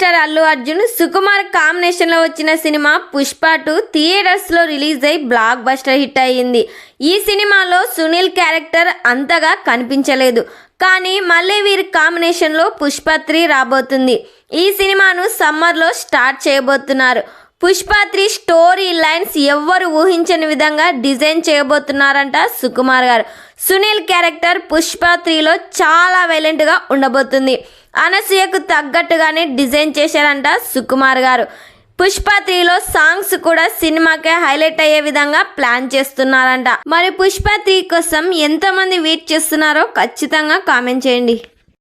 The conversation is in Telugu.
స్టార్ అల్లు అర్జున్ సుకుమార్ కాంబినేషన్ లో వచ్చిన సినిమా పుష్ప 2 థియేటర్స్ లో రిలీజ్ అయి బ్లాక్ బస్టర్ హిట్ అయ్యింది. ఈ సినిమాలో సునీల్ క్యారెక్టర్ అంతగా కనిపించలేదు, కానీ మళ్ళీ వీరి కాంబినేషన్ లో పుష్ప 3 రాబోతుంది. ఈ సినిమాను సమ్మర్ లో స్టార్ట్ చేయబోతున్నారు. పుష్ప 3 స్టోరీ లైన్స్ ఎవ్వరు ఊహించని విధంగా డిజైన్ చేయబోతున్నారంట సుకుమార్ గారు. సునీల్ క్యారెక్టర్ పుష్ప 3లో చాలా వైలెంట్గా ఉండబోతుంది. అనసూయకు తగ్గట్టుగానే డిజైన్ చేశారంట సుకుమార్ గారు. పుష్ప 3లో సాంగ్స్ కూడా సినిమాకే హైలైట్ అయ్యే విధంగా ప్లాన్ చేస్తున్నారంట. మరి పుష్ప 3 కోసం ఎంతమంది వెయిట్ చేస్తున్నారో ఖచ్చితంగా కామెంట్ చేయండి.